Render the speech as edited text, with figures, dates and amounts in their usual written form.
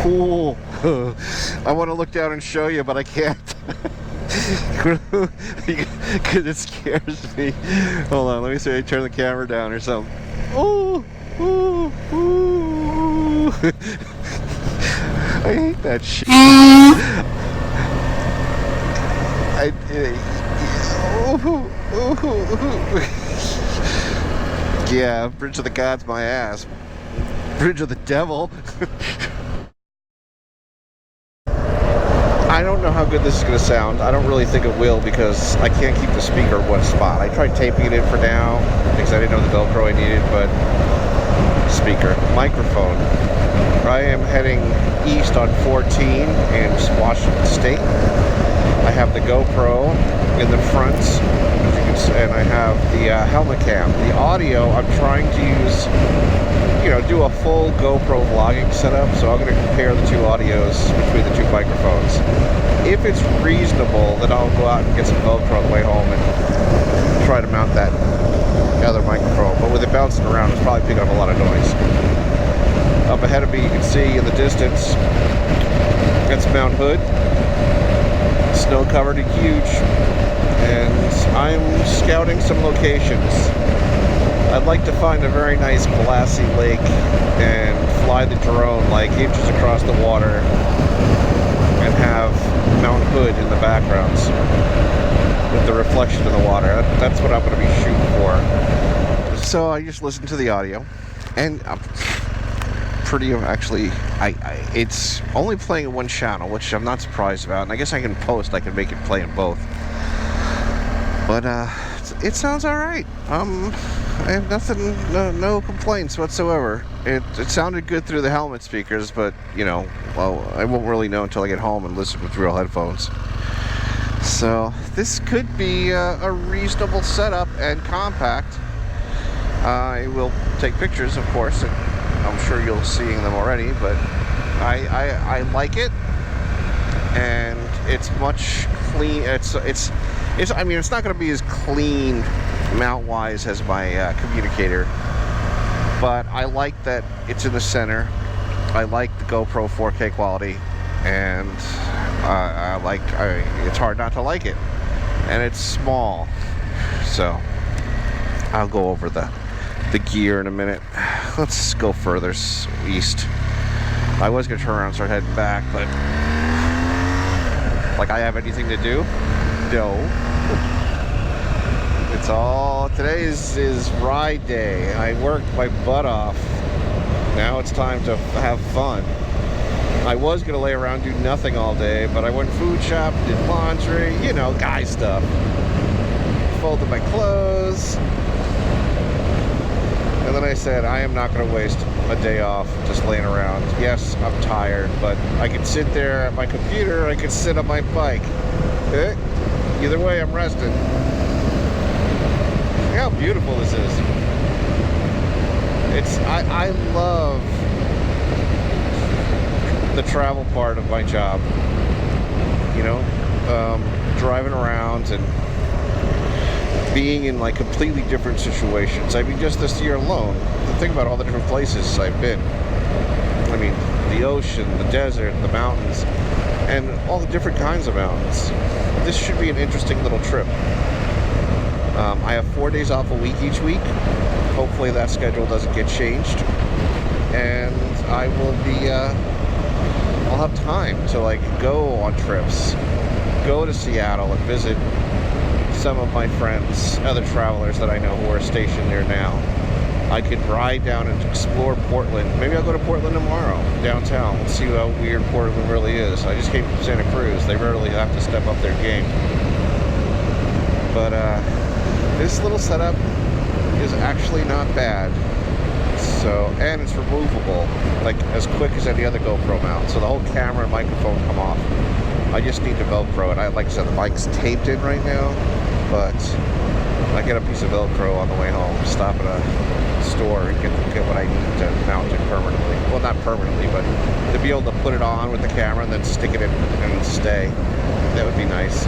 cool. I want to look down and show you, but I can't. Because it scares me. Hold on, let me see if I turn the camera down or something. Oh, oh, oh. I hate that shit. Yeah, Bridge of the Gods, my ass. Bridge of the Devil. I don't know how good this is going to sound. I don't really think it will because I can't keep the speaker in one spot. I tried taping it in for now because I didn't know the Velcro I needed, but speaker, microphone. I am heading east on 14 in Washington State. I have the GoPro in the front, and I have the helmet cam. The audio, I'm trying to use, do a full GoPro vlogging setup, so I'm going to compare the two audios between the two microphones. If it's reasonable, then I'll go out and get some Velcro on the way home and try to mount that other microphone. But with it bouncing around, it's probably picking up a lot of noise. Up ahead of me, you can see in the distance, that's Mount Hood. Snow-covered and huge. And I'm scouting some locations. I'd like to find a very nice glassy lake and fly the drone like inches across the water and have Mount Hood in the backgrounds with the reflection of the water. That's what I'm going to be shooting for. So I just listened to the audio, and I'm pretty actually, it's only playing in one channel, which I'm not surprised about, and I guess I can make it play in both. But it sounds alright. I have nothing, no complaints whatsoever. It sounded good through the helmet speakers, but well, I won't really know until I get home and listen with real headphones. So this could be a reasonable setup and compact. I will take pictures, of course, and I'm sure you're seeing them already, but I like it, and it's much clean. I mean, it's not going to be as clean mount-wise as my communicator, but I like that it's in the center. I like the GoPro 4K quality, and it's hard not to like it. And it's small, so I'll go over the gear in a minute. Let's go further east. I was going to turn around and start heading back, but like I have anything to do? No. It's all, today is ride day. I worked my butt off. Now it's time to have fun. I was going to lay around and do nothing all day, but I went food shop, did laundry, guy stuff. Folded my clothes. And then I said, I am not going to waste a day off just laying around. Yes, I'm tired, but I could sit there at my computer, I could sit on my bike. Either way, I'm resting. Look how beautiful this is. I love the travel part of my job. Driving around and being in like completely different situations. I mean, just this year alone, think about all the different places I've been. I mean, the ocean, the desert, the mountains, and all the different kinds of mountains. This should be an interesting little trip. I have 4 days off a week each week. Hopefully that schedule doesn't get changed, and I will be I'll have time to like go on trips, go to Seattle and visit some of my friends, other travelers that I know who are stationed there now. I could ride down and explore Portland. Maybe I'll go to Portland tomorrow, downtown. Let's see how weird Portland really is. I just came from Santa Cruz. They rarely have to step up their game. But this little setup is actually not bad. So, and it's removable, like as quick as any other GoPro mount. So the whole camera and microphone come off. I just need to Velcro it. Like I said, the mic's taped in right now, but I get a piece of Velcro on the way home, stop at a store and get what I need to mount it permanently. Well, not permanently, but to be able to put it on with the camera and then stick it in and stay. That would be nice.